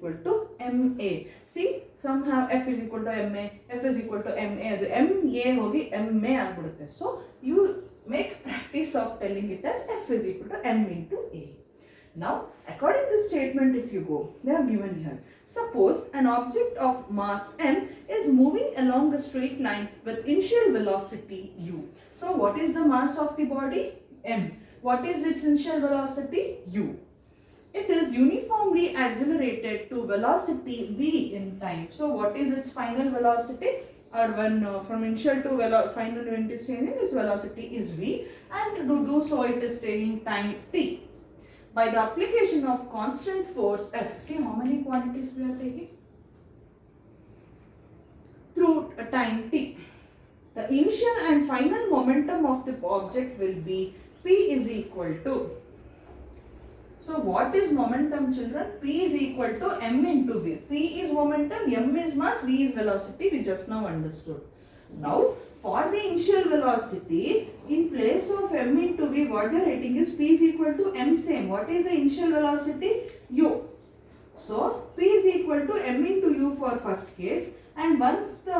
equal to ma. See, somehow f is equal to ma, f is equal to ma, ಅದು ma ಹೋಗಿ ma ಆಗ್ಬಿಡುತ್ತೆ. So you make practice of telling it as f is equal to m into a. Now, according to the statement, if you go, they are given here. Suppose an object of mass m is moving along a straight line with initial velocity u. So, what is the mass of the body? M. What is its initial velocity? U. It is uniformly accelerated to velocity v in time. So, what is its final velocity? Or when from initial to final when it is changing, its velocity is v, and to do so, it is taking time t. By the application of constant force F, see how many quantities we are taking? Through time t. The initial and final momentum of the object will be P is equal to. So what is momentum, children? P is equal to m into v. P is momentum, m is mass, v is velocity. We just now understood. Now, for the initial velocity, in place of m into v, what they are writing is P is equal to m same. What is the initial velocity? U. So, P is equal to m into u for first case. And once the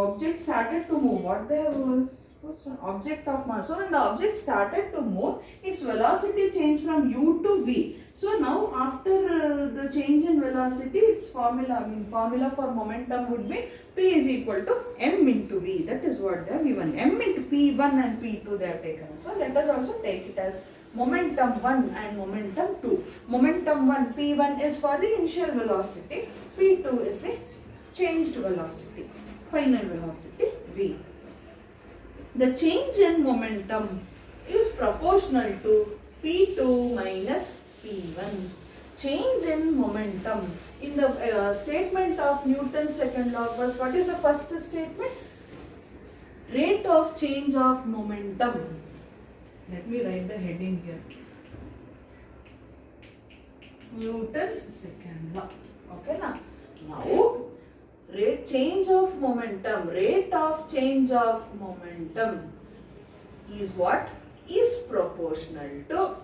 object started to move, what there was object of mass. So, when the object started to move, its velocity changed from u to v. So, now after the change in velocity, its formula for momentum would be P is equal to m into v. That is what they are given. M into P1 and P2 they have taken. So, let us also take it as momentum 1 and momentum 2. Momentum 1, P1 is for the initial velocity. P2 is the changed velocity, final velocity v. The change in momentum is proportional to P2 minus P1. Change in momentum. In the statement of Newton's second law was, what is the first statement? Rate of change of momentum. Let me write the heading here. Newton's second law. Okay, now rate change of momentum. Rate of change of momentum is what? Is proportional to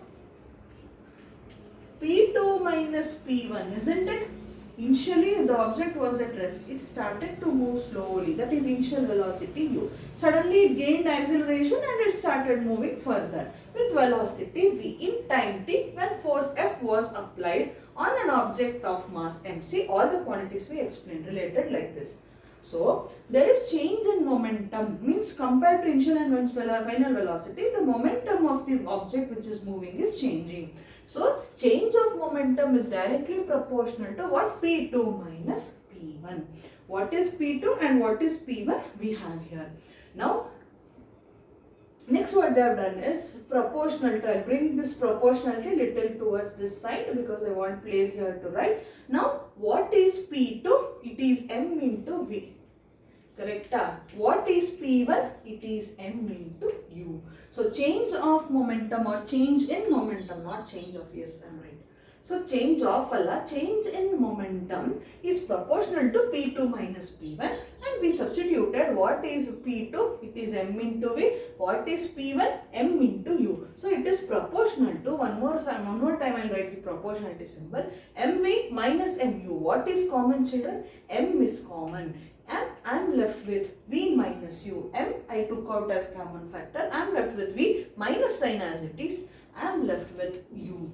P2 minus P1, isn't it? Initially, the object was at rest. It started to move slowly. That is initial velocity u. Suddenly, it gained acceleration and it started moving further with velocity v in time t when force F was applied on an object of mass m. See, all the quantities we explained related like this. So, there is change in momentum, means compared to initial and final velocity, the momentum of the object which is moving is changing. So, change of momentum is directly proportional to what? P2 minus P1. What is P2 and what is P1? We have here. Now, next what they have done is proportional. I'll bring this proportionality little towards this side because I want place here to write. Now, what is P2? It is m into v. Correct? What is P1? It is m into u. So, change of momentum or change in momentum, not change of, yes, I am right. So, change of change in momentum is proportional to P2 minus P1, and we substituted what is P2, it is m into v, what is P1, m into u. So, it is proportional to, one more time I will write the proportionality symbol, mv minus mu. What is common, children? M is common. And I am left with v minus u. M I took out as common factor. I am left with v minus sign as it is. I am left with u.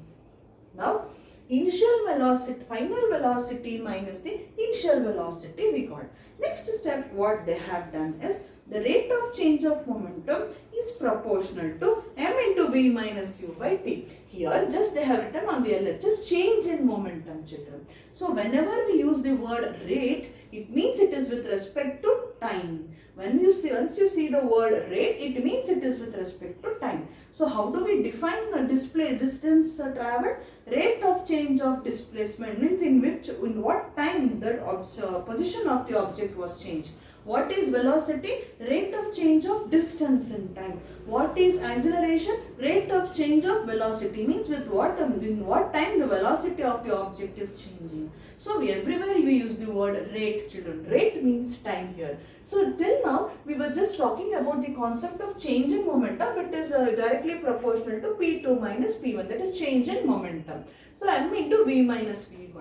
Now, initial velocity, final velocity minus the initial velocity we got. Next step, what they have done is, the rate of change of momentum is proportional to m into v minus u by t. Here, just they have written on the LHS change in momentum, children. So, whenever we use the word rate, it means it is with respect to time. Once you see the word rate, it means it is with respect to time. So, how do we define distance traveled? Rate of change of displacement means in what time that position of the object was changed. What is velocity? Rate of change of distance in time. What is acceleration? Rate of change of velocity means with in what time the velocity of the object is changing. So, everywhere we use the word rate, children. Rate means time here. So, till now we were just talking about the concept of change in momentum, which is directly proportional to P2 minus P1, that is change in momentum. So, m into v minus v.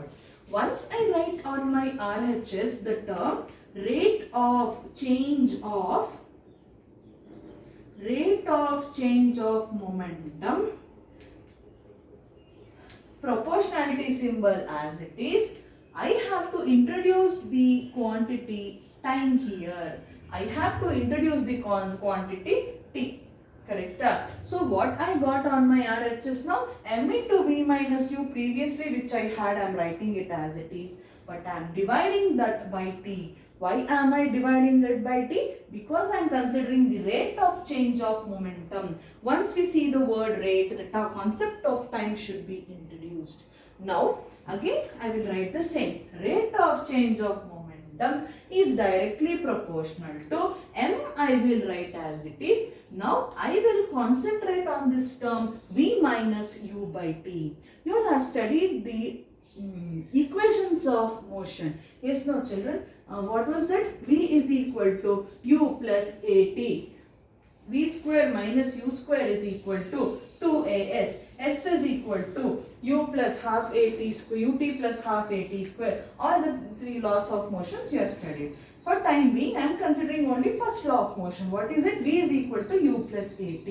Once I write on my RHS the term rate of change of momentum, proportionality symbol as it is, I have to introduce the quantity time here. I have to introduce the quantity t. Correct? So what I got on my RHS now, m into v minus u previously which I had, I am writing it as it is. But I am dividing that by t. Why am I dividing it by t? Because I am considering the rate of change of momentum. Once we see the word rate, the concept of time should be introduced. Now, again I will write the same. Rate of change of momentum is directly proportional to m. I will write as it is. Now, I will concentrate on this term v minus u by t. You all have studied the equations of motion. Yes, no children? What was that? V is equal to u plus at. V square minus u square is equal to 2as. S is equal to u plus half at square, ut plus half at square. All the three laws of motions you have studied. For time being, I am considering only first law of motion. What is it? V is equal to u plus at.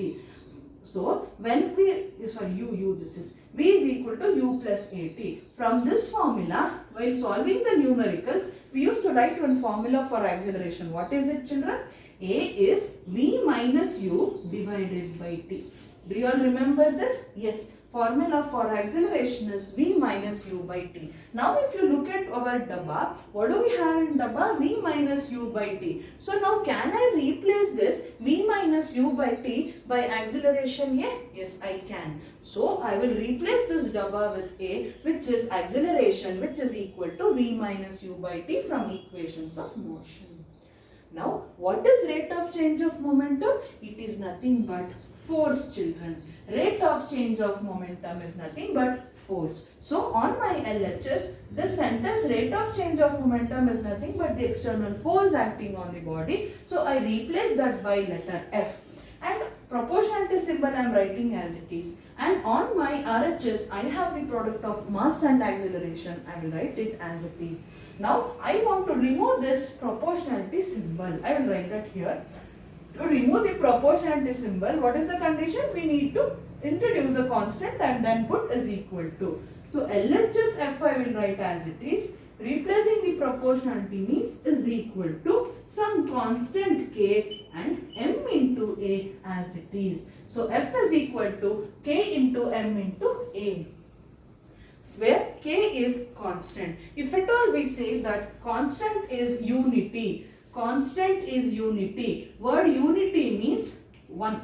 So, when we, this is V is equal to u plus at. From this formula, while solving the numericals, we used to write one formula for acceleration. What is it, children? A is V minus u divided by t. Do you all remember this? Yes. Formula for acceleration is V minus u by t. Now if you look at our dabba, what do we have in dabba? V minus u by t. So now can I replace this V minus u by t by acceleration A? Yes, I can. So I will replace this dabba with A, which is acceleration, which is equal to V minus u by t from equations of motion. Now what is rate of change of momentum? It is nothing but force, children. Rate of change of momentum is nothing but force. So on my LHS, this sentence rate of change of momentum is nothing but the external force acting on the body. So I replace that by letter F. And proportionality symbol I am writing as it is. And on my RHS, I have the product of mass and acceleration. I will write it as it is. Now I want to remove this proportionality symbol. I will write that here. To remove the proportionality symbol, what is the condition? We need to introduce a constant and then put is equal to. So LHS F I will write as it is. Replacing the proportionality means is equal to some constant k and m into a as it is. So F is equal to k into m into a, where k is constant. If at all we say that constant is unity, constant is unity. Word unity means 1.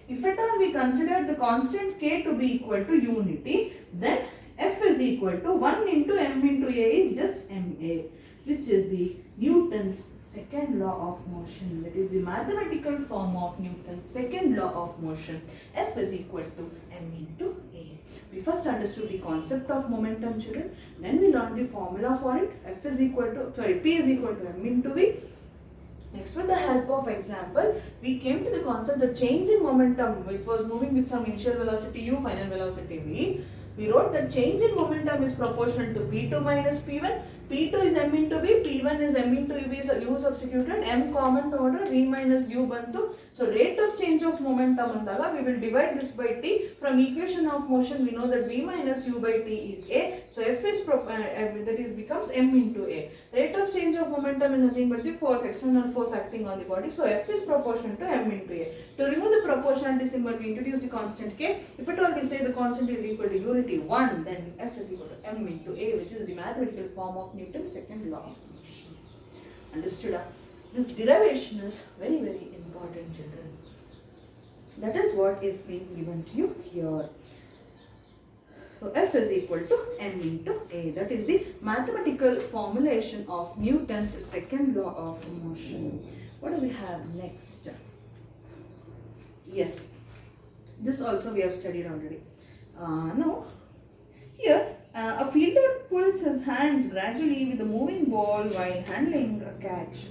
If at all we consider the constant k to be equal to unity, then F is equal to 1 into m into a is just ma, which is the Newton's second law of motion. That is the mathematical form of Newton's second law of motion. F is equal to m into a. We first understood the concept of momentum, children. Then we learned the formula for it. P is equal to m into v. Next, with the help of example, we came to the concept that change in momentum, which was moving with some initial velocity u, final velocity v. We wrote that change in momentum is proportional to P2 minus P1. P2 is m into v, P1 is m into v, is u substituted, m common order, v minus u bantu. So rate of change of momentum andaga, we will divide this by t. From equation of motion, we know that v minus u by t is a. So F is that is becomes m into a. Rate of change of momentum is nothing but the force, external force acting on the body. So F is proportional to m into a. To remove the proportionality symbol, we introduce the constant k. If at all we say the constant is equal to unity 1, then F is equal to m into a, which is the mathematical form of Newton's second law of motion. Understood? This derivation is very, very important, children. That is what is being given to you here. So F is equal to m into a. That is the mathematical formulation of Newton's second law of motion. What do we have next? Yes, this also we have studied already. Now, here a fielder pulls his hands gradually with a moving ball while handling a catch.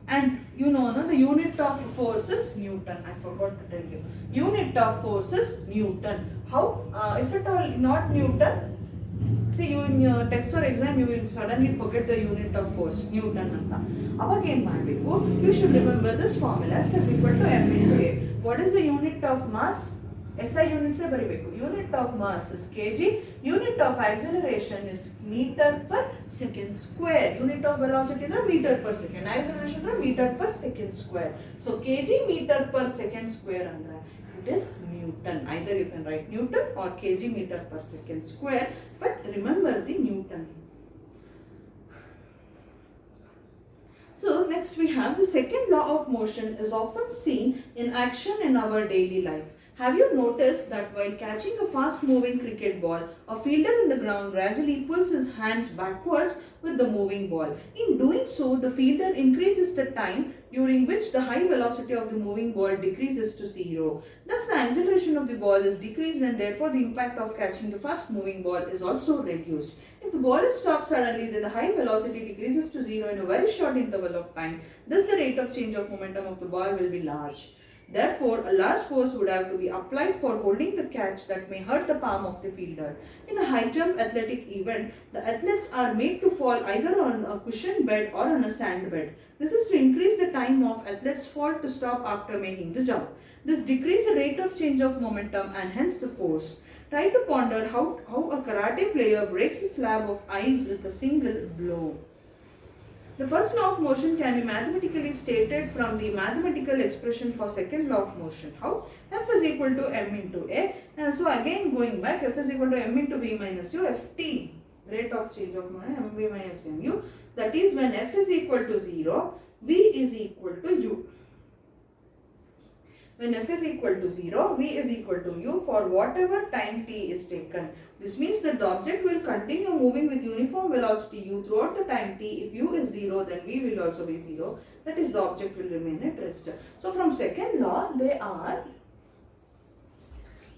And you know, no, the unit of force is Newton. I forgot to tell you. Unit of force is Newton. How? If at all not Newton, See, you in your test or exam, you will suddenly forget the unit of force, Newton anta. Avag ಏನು ಮಾಡಬೇಕು? You should remember this formula. F is equal to m into a. What is the unit of mass? SI units ಬರಿಬೇಕು. Unit of mass is kg. Unit of acceleration is meter per second square. Unit of velocity is meter per second. Acceleration is meter per second square. So kg meter per second square andre it is Newton. Either you can write Newton or kg meter per second square, but remember the Newton. So next we have the second law of motion is often seen in action in our daily life. Have you noticed that while catching a fast moving cricket ball, a fielder in the ground gradually pulls his hands backwards with the moving ball. In doing so, the fielder increases the time during which the high velocity of the moving ball decreases to zero. Thus, the acceleration of the ball is decreased and therefore the impact of catching the fast moving ball is also reduced. If the ball is stopped suddenly, then the high velocity decreases to zero in a very short interval of time. Thus, the rate of change of momentum of the ball will be large. Therefore, a large force would have to be applied for holding the catch that may hurt the palm of the fielder. In a high jump athletic event, the athletes are made to fall either on a cushioned bed or on a sand bed. This is to increase the time of athletes' fall to stop after making the jump. This decreases the rate of change of momentum and hence the force. Try to ponder how a karate player breaks a slab of ice with a single blow. The first law of motion can be mathematically stated from the mathematical expression for second law of motion. How? F is equal to m into a. And so again going back, F is equal to m into v minus u, Ft, rate of change of momentum, mv minus mu. That is when F is equal to 0, v is equal to u. When F is equal to 0, v is equal to u for whatever time t is taken. This means that the object will continue moving with uniform velocity u throughout the time t. If u is 0, then v will also be 0. That is, the object will remain at rest. So from second law, they are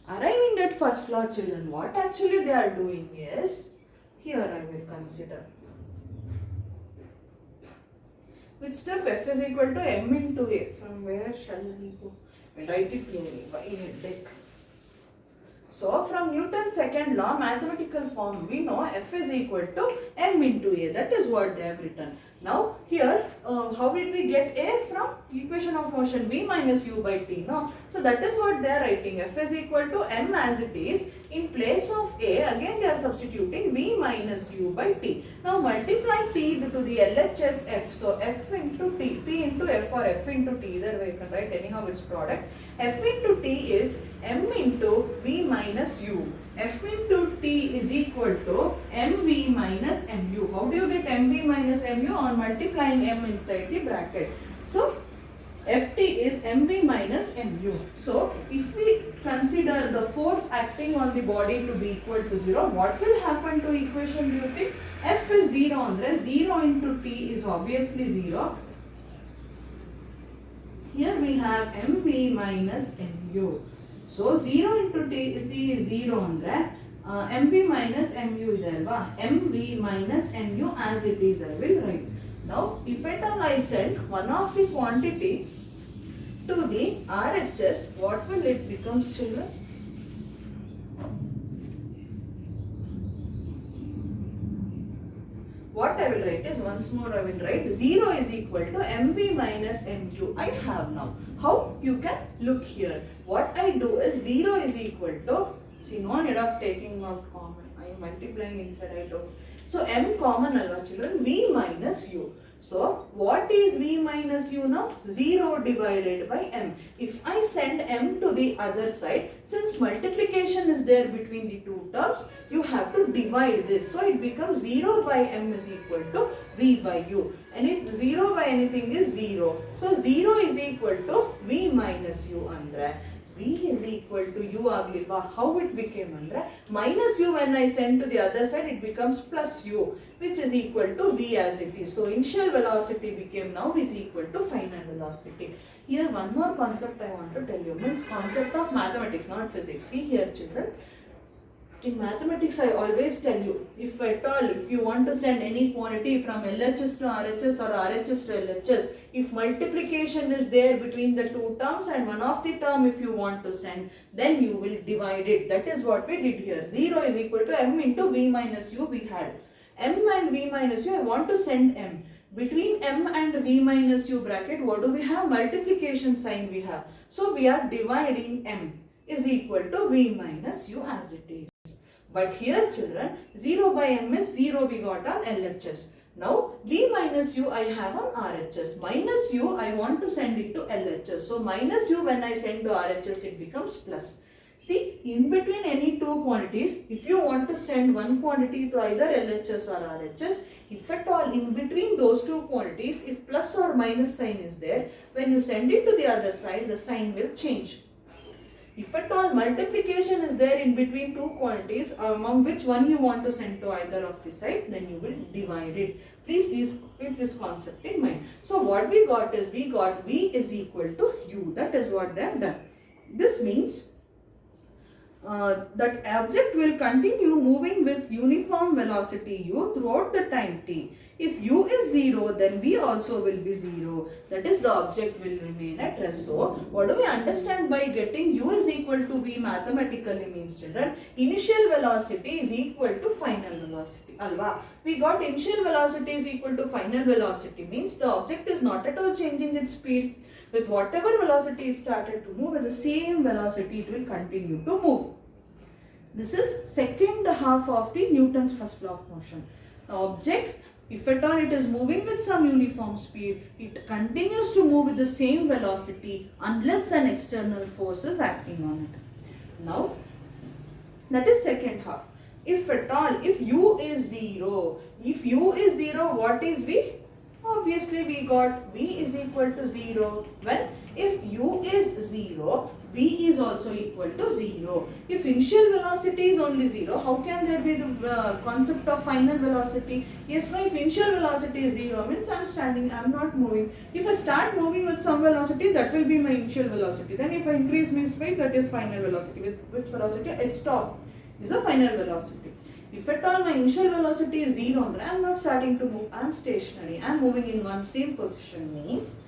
arriving at first law, children. What actually they are doing is, here I will consider. With step F is equal to m into a. From where shall we go? We'll write it clearly in a deck. So from Newton's second law, mathematical form, we know F is equal to m into a. That is what they have written. Now here, how did we get a? From equation of motion v minus u by t. No? So that is what they are writing. F is equal to m as it is. In place of a, again they are substituting v minus u by t. Now multiply t to the LHS f. So f into t, t into f or f into t. Either way you can write anyhow its product. F into t is m into v minus u. F into t is equal to mv minus mu. How do you get mv minus mu? On multiplying m inside the bracket. So Ft is mv minus mu. So if we consider the force acting on the body to be equal to 0, what will happen to equation, do you think? F is 0 andre 0 into t is obviously 0. Here we have mv minus mu. So 0 into t is 0 andre mv minus mu ide alva, mv minus mu as it is I will write. Now if at all I send one of the quantity to the RHS, what will it become, children? What I will write is, once more I will write 0 is equal to mv minus mu. I have now. How? You can look here. What I do is 0 is equal to, see, no need of taking out common. I am multiplying inside I do. So m common alva, children, v minus u. So what is v minus u now? 0 divided by m. If I send m to the other side, since multiplication is there between the two terms, you have to divide this. So it becomes 0 by m is equal to v by u. And if 0 by anything is 0. So 0 is equal to v minus u andre. V is equal to u aglilva. How it became andre? Minus u when I send to the other side, it becomes plus u, which is equal to v as it is. So initial velocity became now is equal to final velocity. Here one more concept I want to tell you. Means concept of mathematics, not physics. See here, children. In mathematics, I always tell you, if at all, if you want to send any quantity from LHS to RHS or RHS to LHS, if multiplication is there between the two terms and one of the term if you want to send, then you will divide it. That is what we did here. 0 is equal to m into v minus u we had. M and v minus u, I want to send m. Between m and v minus u bracket, what do we have? Multiplication sign we have. So we are dividing m is equal to v minus u as it is. But here children, 0 by m is 0 we got on LHS. Now v minus u I have on RHS. Minus u I want to send it to LHS. So minus u when I send to RHS it becomes plus. See, in between any two quantities, if you want to send one quantity to either LHS or RHS, if at all in between those two quantities, if plus or minus sign is there, when you send it to the other side, the sign will change. If at all multiplication is there in between two quantities, among which one you want to send to either of the side, then you will divide it. Please keep this concept in mind. So what we got is, we got v is equal to u. That is what they have done. This means that object will continue moving with uniform velocity u throughout the time t. If u is 0, then v also will be 0. That is, the object will remain at rest. So, what do we understand by getting u is equal to v mathematically means, children? Initial velocity is equal to final velocity. Alva. We got initial velocity is equal to final velocity means the object is not at all changing its speed. With whatever velocity it started to move, at the same velocity it will continue to move. This is second half of the Newton's first law of motion. The object, if at all it is moving with some uniform speed, it continues to move with the same velocity unless an external force is acting on it. Now, that is second half. If at all, if u is 0, what is v? Obviously, we got v is equal to 0. Well, if u is 0, v is also equal to 0. If initial velocity is only 0, how can there be the concept of final velocity? Yes, no, if initial velocity is 0, means I am standing, I am not moving. If I start moving with some velocity, that will be my initial velocity. Then if I increase my speed, that is final velocity. With which velocity? I stop. This is the final velocity. If at all my initial velocity is 0, I am not starting to move, I am stationary, I am moving in one same position, means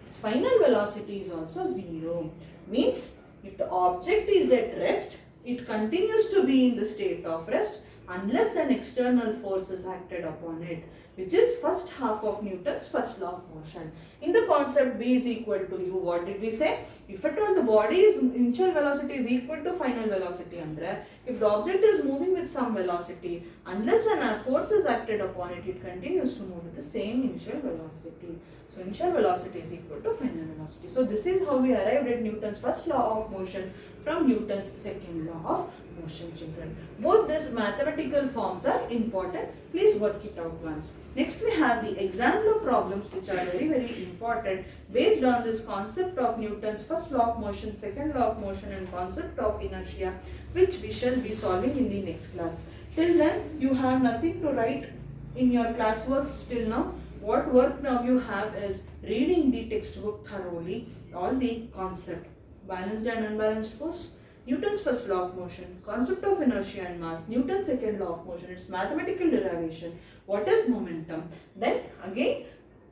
its final velocity is also 0. Means if the object is at rest, it continues to be in the state of rest unless an external force is acted upon it, which is first half of Newton's first law of motion. In the concept v is equal to u, what did we say? If at all the body's initial velocity is equal to final velocity, andre, if the object is moving with some velocity, unless a force is acted upon it, it continues to move with the same initial velocity. So initial velocity is equal to final velocity. So this is how we arrived at Newton's first law of motion from Newton's second law of motion, children. Both these mathematical forms are important. Please work it out once. Next we have the exam law problems, which are very, very important based on this concept of Newton's first law of motion, second law of motion and concept of inertia, which we shall be solving in the next class. Till then, you have nothing to write in your classworks till now. What work now you have is reading the textbook thoroughly, all the concept, balanced and unbalanced force, Newton's first law of motion, concept of inertia and mass, Newton's second law of motion, its mathematical derivation, what is momentum, then again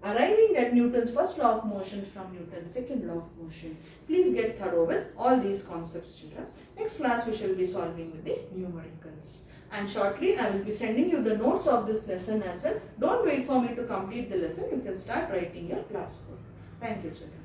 arriving at Newton's first law of motion from Newton's second law of motion. Please get thorough with all these concepts, children. Next class we shall be solving with the numericals. And shortly I will be sending you the notes of this lesson as well. Don't wait for me to complete the lesson. You can start writing your classwork. Thank you, children.